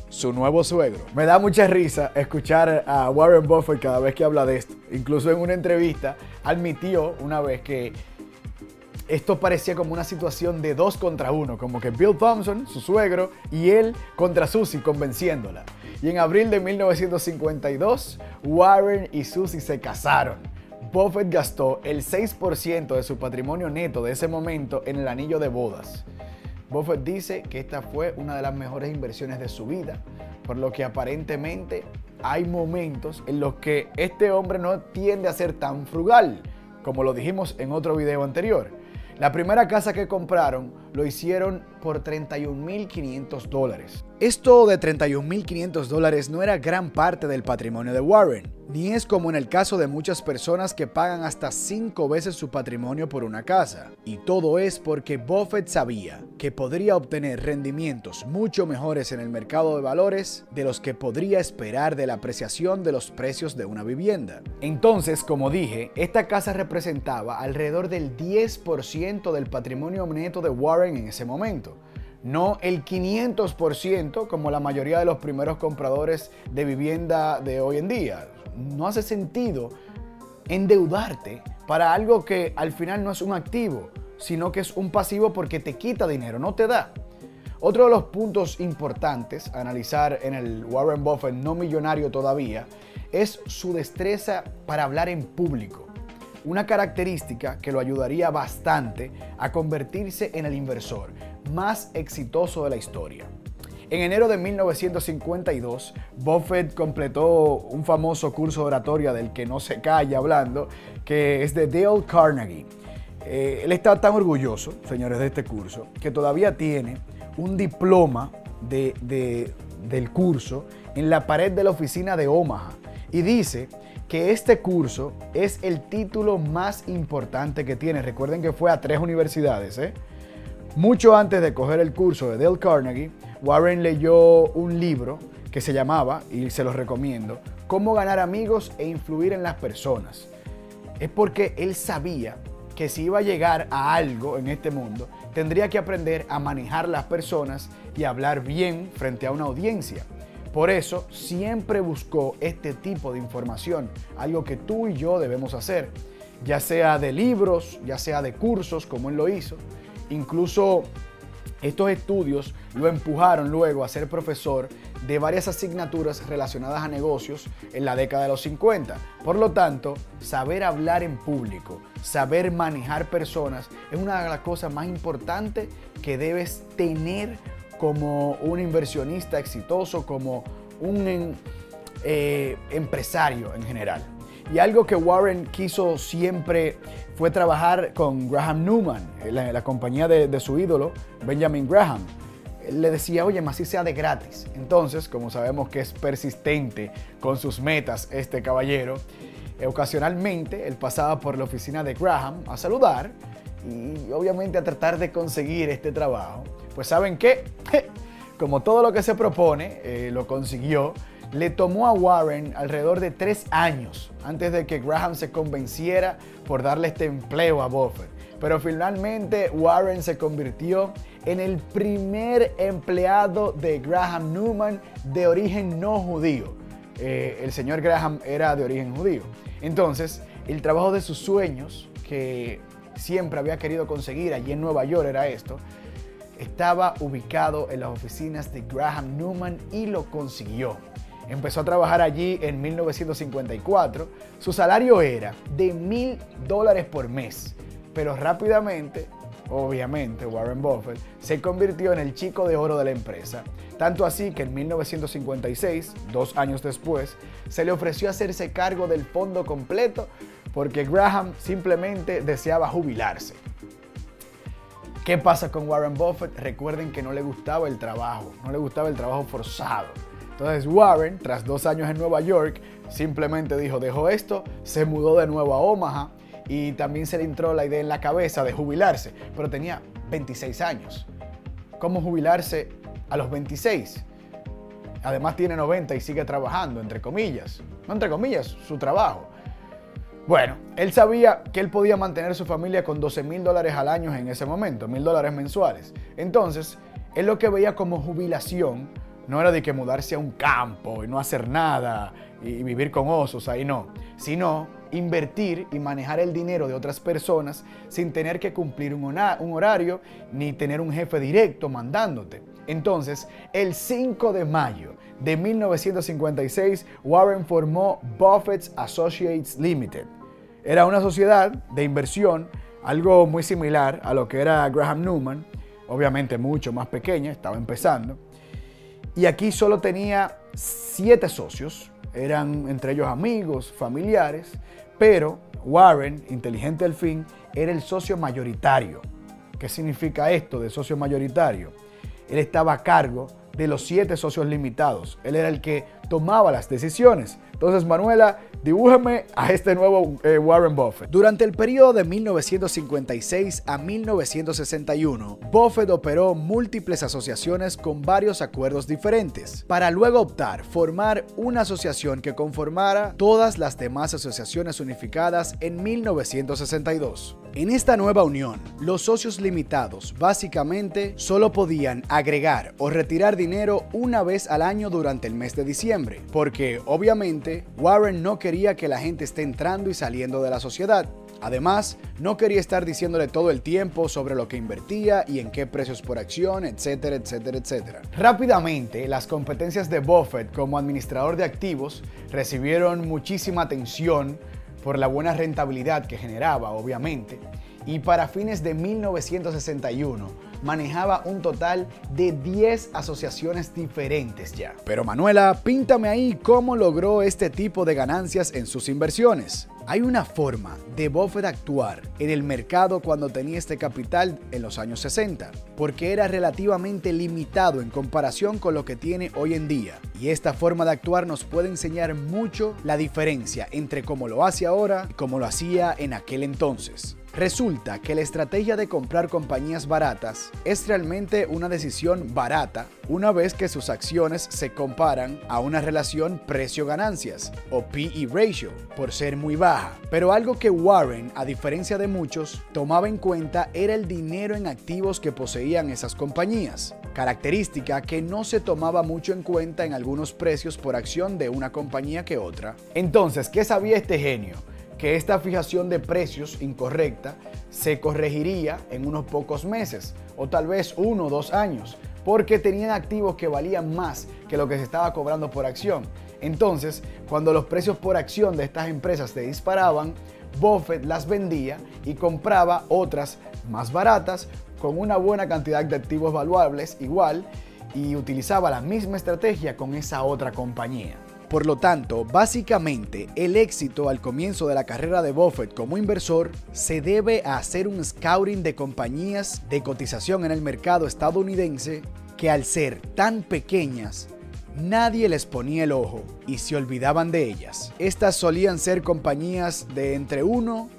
su nuevo suegro. Me da mucha risa escuchar a Warren Buffett cada vez que habla de esto. Incluso en una entrevista admitió una vez que esto parecía como una situación de 2 contra 1, como que Bill Thompson, su suegro, y él contra Susie, convenciéndola. Y en abril de 1952, Warren y Susie se casaron. Buffett gastó el 6% de su patrimonio neto de ese momento en el anillo de bodas. Buffett dice que esta fue una de las mejores inversiones de su vida, por lo que aparentemente hay momentos en los que este hombre no tiende a ser tan frugal, como lo dijimos en otro video anterior. La primera casa que compraron lo hicieron por $31.500. Esto de $31.500 no era gran parte del patrimonio de Warren, ni es como en el caso de muchas personas que pagan hasta 5 veces su patrimonio por una casa. Y todo es porque Buffett sabía que podría obtener rendimientos mucho mejores en el mercado de valores de los que podría esperar de la apreciación de los precios de una vivienda. Entonces, como dije, esta casa representaba alrededor del 10% del patrimonio neto de Warren en ese momento. No el 500% como la mayoría de los primeros compradores de vivienda de hoy en día. No hace sentido endeudarte para algo que al final no es un activo, sino que es un pasivo porque te quita dinero, no te da. Otro de los puntos importantes a analizar en el Warren Buffett no millonario todavía es su destreza para hablar en público. Una característica que lo ayudaría bastante a convertirse en el inversor más exitoso de la historia. En enero de 1952, Buffett completó un famoso curso de oratoria del que no se calla hablando, que es de Dale Carnegie. Él está tan orgulloso, señores, de este curso, que todavía tiene un diploma del curso en la pared de la oficina de Omaha. Y dice que este curso es el título más importante que tiene. Recuerden que fue a 3 universidades, Mucho antes de coger el curso de Dale Carnegie, Warren leyó un libro que se llamaba, y se los recomiendo, Cómo ganar amigos e influir en las personas. Es porque él sabía que si iba a llegar a algo en este mundo, tendría que aprender a manejar las personas y hablar bien frente a una audiencia. Por eso siempre buscó este tipo de información, algo que tú y yo debemos hacer, ya sea de libros, ya sea de cursos, como él lo hizo. Incluso estos estudios lo empujaron luego a ser profesor de varias asignaturas relacionadas a negocios en la década de los 50. Por lo tanto, saber hablar en público, saber manejar personas es una de las cosas más importantes que debes tener como un inversionista exitoso, como un empresario en general. Y algo que Warren quiso siempre fue trabajar con Graham Newman, la compañía de su ídolo, Benjamin Graham. Él le decía, oye, más si sea de gratis. Entonces, como sabemos que es persistente con sus metas este caballero, Ocasionalmente él pasaba por la oficina de Graham a saludar y obviamente a tratar de conseguir este trabajo. Pues ¿saben qué? Como todo lo que se propone, lo consiguió. Le tomó a Warren alrededor de 3 años antes de que Graham se convenciera por darle este empleo a Buffett. Pero finalmente Warren se convirtió en el primer empleado de Graham Newman de origen no judío. El señor Graham era de origen judío. Entonces, el trabajo de sus sueños, que siempre había querido conseguir allí en Nueva York, era esto, estaba ubicado en las oficinas de Graham Newman y lo consiguió. Empezó a trabajar allí en 1954. Su salario era de $1,000 por mes, pero rápidamente, obviamente, Warren Buffett se convirtió en el chico de oro de la empresa. Tanto así que en 1956, 2 años después, se le ofreció hacerse cargo del fondo completo porque Graham simplemente deseaba jubilarse. ¿Qué pasa con Warren Buffett? Recuerden que no le gustaba el trabajo forzado. Entonces Warren, tras 2 años en Nueva York, simplemente dijo, dejó esto, se mudó de nuevo a Omaha y también se le entró la idea en la cabeza de jubilarse, pero tenía 26 años. ¿Cómo jubilarse a los 26? Además tiene 90 y sigue trabajando, entre comillas. No entre comillas, su trabajo. Bueno, él sabía que él podía mantener su familia con $12,000 al año en ese momento, $1,000 mensuales. Entonces, él lo que veía como jubilación no era de que mudarse a un campo y no hacer nada y vivir con osos, ahí no, sino invertir y manejar el dinero de otras personas sin tener que cumplir un horario ni tener un jefe directo mandándote. Entonces, el 5 de mayo de 1956, Warren formó Buffett Associates Limited. Era una sociedad de inversión, algo muy similar a lo que era Graham Newman, obviamente mucho más pequeña, estaba empezando. Y aquí solo tenía 7 socios, eran entre ellos amigos, familiares, pero Warren, inteligente al fin, era el socio mayoritario. ¿Qué significa esto de socio mayoritario? Él estaba a cargo de los 7 socios limitados. Él era el que tomaba las decisiones. Entonces, Manuela, dibújame a este nuevo Warren Buffett. Durante el periodo de 1956 a 1961, Buffett operó múltiples asociaciones con varios acuerdos diferentes, para luego optar formar una asociación que conformara todas las demás asociaciones unificadas en 1962. En esta nueva unión, los socios limitados básicamente solo podían agregar o retirar dinero una vez al año durante el mes de diciembre, porque obviamente Warren no quería que la gente esté entrando y saliendo de la sociedad. Además, no quería estar diciéndole todo el tiempo sobre lo que invertía y en qué precios por acción, etcétera, etcétera, etcétera. Rápidamente, las competencias de Buffett como administrador de activos recibieron muchísima atención por la buena rentabilidad que generaba, obviamente, y para fines de 1961 manejaba un total de 10 asociaciones diferentes ya. Pero Manuela, píntame ahí cómo logró este tipo de ganancias en sus inversiones. Hay una forma de Buffett actuar en el mercado cuando tenía este capital en los años 60, porque era relativamente limitado en comparación con lo que tiene hoy en día. Y esta forma de actuar nos puede enseñar mucho la diferencia entre cómo lo hace ahora y cómo lo hacía en aquel entonces. Resulta que la estrategia de comprar compañías baratas es realmente una decisión barata una vez que sus acciones se comparan a una relación precio-ganancias o P/E ratio por ser muy baja. Pero algo que Warren, a diferencia de muchos, tomaba en cuenta era el dinero en activos que poseían esas compañías, característica que no se tomaba mucho en cuenta en algunos precios por acción de una compañía que otra. Entonces, ¿qué sabía este genio? Que esta fijación de precios incorrecta se corregiría en unos pocos meses o tal vez 1 o 2 años, porque tenían activos que valían más que lo que se estaba cobrando por acción. Entonces, cuando los precios por acción de estas empresas se disparaban, Buffett las vendía y compraba otras más baratas con una buena cantidad de activos valuables igual y utilizaba la misma estrategia con esa otra compañía. Por lo tanto, básicamente, el éxito al comienzo de la carrera de Buffett como inversor se debe a hacer un scouting de compañías de cotización en el mercado estadounidense que al ser tan pequeñas nadie les ponía el ojo y se olvidaban de ellas. Estas solían ser compañías de entre 1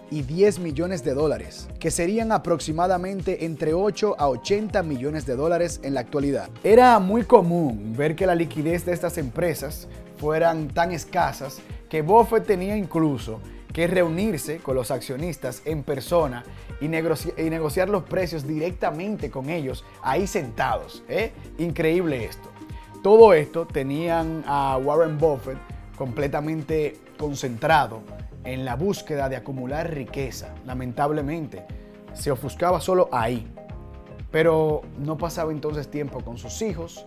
y 10 millones de dólares, que serían aproximadamente entre 8 a 80 millones de dólares en la actualidad. Era muy común ver que la liquidez de estas empresas fueran tan escasas que Buffett tenía incluso que reunirse con los accionistas en persona y negociar los precios directamente con ellos ahí sentados. Increíble esto. Todo esto tenían a Warren Buffett completamente concentrado en la búsqueda de acumular riqueza. Lamentablemente, se ofuscaba solo ahí. Pero no pasaba entonces tiempo con sus hijos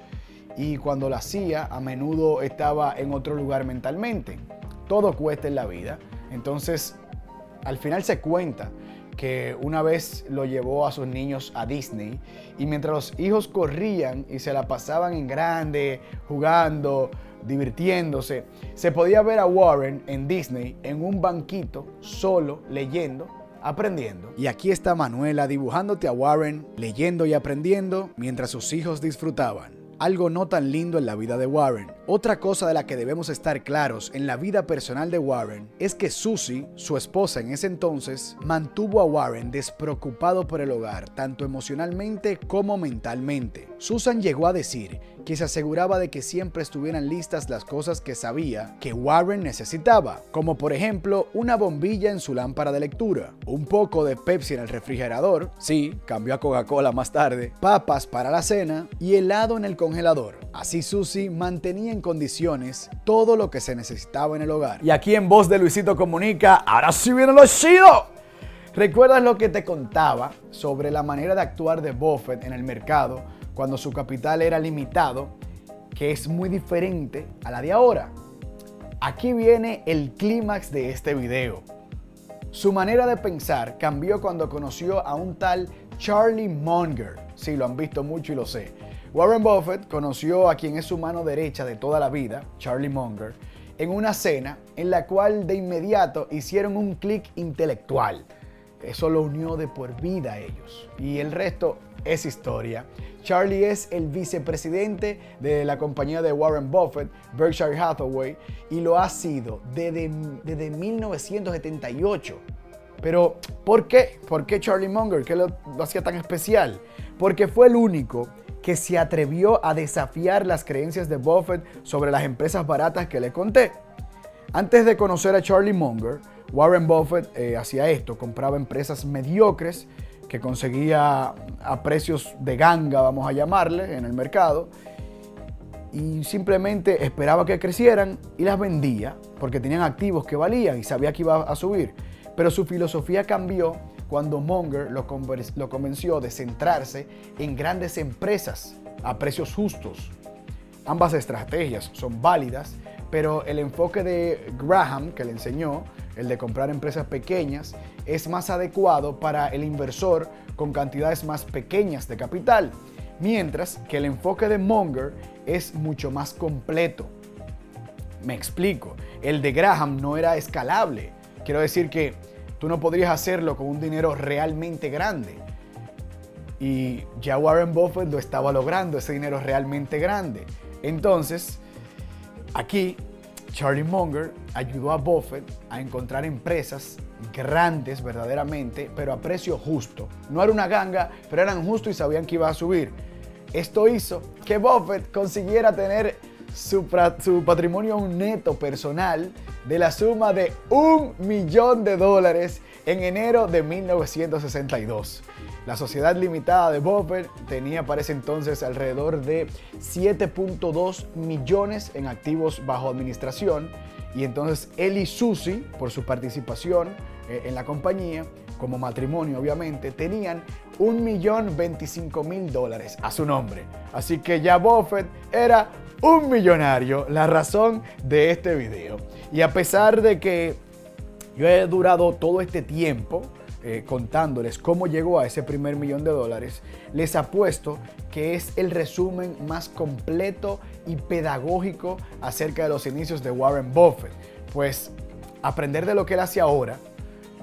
y cuando lo hacía, a menudo estaba en otro lugar mentalmente. Todo cuesta en la vida. Entonces, al final se cuenta que una vez lo llevó a sus niños a Disney y mientras los hijos corrían y se la pasaban en grande, jugando, divirtiéndose, se podía ver a Warren en Disney en un banquito, solo, leyendo, aprendiendo. Y aquí está Manuela dibujándote a Warren, leyendo y aprendiendo mientras sus hijos disfrutaban. Algo no tan lindo en la vida de Warren. Otra cosa de la que debemos estar claros en la vida personal de Warren es que Susie, su esposa en ese entonces, mantuvo a Warren despreocupado por el hogar, tanto emocionalmente como mentalmente. Susan llegó a decir que se aseguraba de que siempre estuvieran listas las cosas que sabía que Warren necesitaba, como por ejemplo una bombilla en su lámpara de lectura, un poco de Pepsi en el refrigerador, sí, cambió a Coca-Cola más tarde, papas para la cena y helado en el congelador. Así Susie mantenía en condiciones todo lo que se necesitaba en el hogar. Y aquí en voz de Luisito Comunica, ahora sí viene lo chido. ¿Recuerdas lo que te contaba sobre la manera de actuar de Buffett en el mercado cuando su capital era limitado, que es muy diferente a la de ahora? Aquí viene el clímax de este video. Su manera de pensar cambió cuando conoció a un tal Charlie Munger. Sí, lo han visto mucho y lo sé. Warren Buffett conoció a quien es su mano derecha de toda la vida, Charlie Munger, en una cena en la cual de inmediato hicieron un clic intelectual. Eso lo unió de por vida a ellos. Y el resto es historia. Charlie es el vicepresidente de la compañía de Warren Buffett, Berkshire Hathaway, y lo ha sido desde 1978. Pero, ¿por qué? ¿Por qué Charlie Munger? ¿Qué lo hacía tan especial? Porque fue el único que se atrevió a desafiar las creencias de Buffett sobre las empresas baratas que le conté. Antes de conocer a Charlie Munger, Warren Buffett hacía esto, compraba empresas mediocres que conseguía a precios de ganga, vamos a llamarle, en el mercado, y simplemente esperaba que crecieran y las vendía porque tenían activos que valían y sabía que iba a subir. Pero su filosofía cambió cuando Munger lo convenció de centrarse en grandes empresas a precios justos. Ambas estrategias son válidas, pero el enfoque de Graham, que le enseñó, el de comprar empresas pequeñas, es más adecuado para el inversor con cantidades más pequeñas de capital, mientras que el enfoque de Munger es mucho más completo. Me explico, el de Graham no era escalable. Quiero decir que tú no podrías hacerlo con un dinero realmente grande. Y ya Warren Buffett lo estaba logrando, ese dinero realmente grande. Entonces, aquí Charlie Munger ayudó a Buffett a encontrar empresas grandes verdaderamente, pero a precio justo. No era una ganga, pero eran justos y sabían que iba a subir. Esto hizo que Buffett consiguiera tener su patrimonio neto personal de la suma de $1 millón en enero de 1962. La sociedad limitada de Buffett tenía para ese entonces alrededor de 7.2 millones en activos bajo administración, y entonces él y Susie, por su participación en la compañía, como matrimonio obviamente, tenían $1.025.000 a su nombre. Así que ya Buffett era un millonario, la razón de este video. Y a pesar de que yo he durado todo este tiempo contándoles cómo llegó a ese primer $1 millón, les apuesto que es el resumen más completo y pedagógico acerca de los inicios de Warren Buffett. Pues aprender de lo que él hace ahora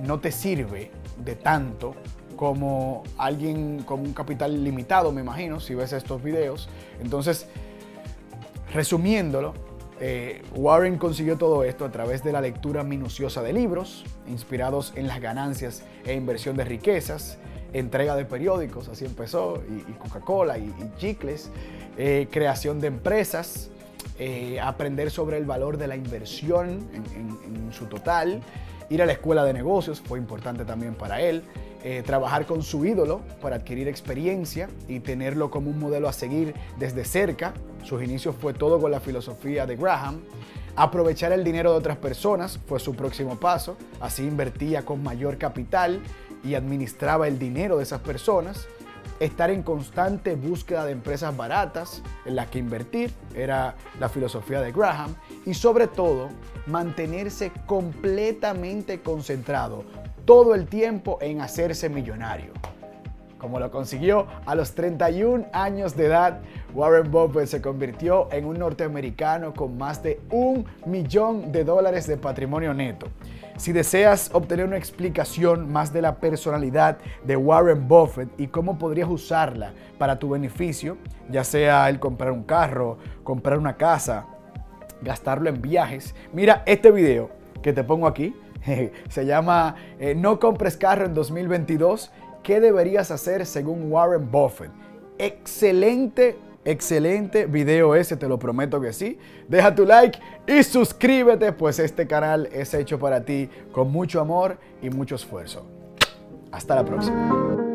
no te sirve de tanto como alguien con un capital limitado, me imagino, si ves estos videos. Entonces, Resumiéndolo, Warren consiguió todo esto a través de la lectura minuciosa de libros, inspirados en las ganancias e inversión de riquezas, entrega de periódicos, así empezó, y Coca-Cola y chicles, creación de empresas, aprender sobre el valor de la inversión en su total, ir a la escuela de negocios, fue importante también para él, trabajar con su ídolo para adquirir experiencia y tenerlo como un modelo a seguir desde cerca. Sus inicios fue todo con la filosofía de Graham. Aprovechar el dinero de otras personas fue su próximo paso, así invertía con mayor capital y administraba el dinero de esas personas. Estar en constante búsqueda de empresas baratas en las que invertir, era la filosofía de Graham, y sobre todo mantenerse completamente concentrado todo el tiempo en hacerse millonario. Como lo consiguió a los 31 años de edad, Warren Buffett se convirtió en un norteamericano con más de $1 millón de patrimonio neto. Si deseas obtener una explicación más de la personalidad de Warren Buffett y cómo podrías usarla para tu beneficio, ya sea el comprar un carro, comprar una casa, gastarlo en viajes, mira este video que te pongo aquí. Se llama No compres carro en 2022. ¿Qué deberías hacer según Warren Buffett? Excelente video ese, te lo prometo que sí. Deja tu like y suscríbete, pues este canal es hecho para ti con mucho amor y mucho esfuerzo. Hasta la próxima.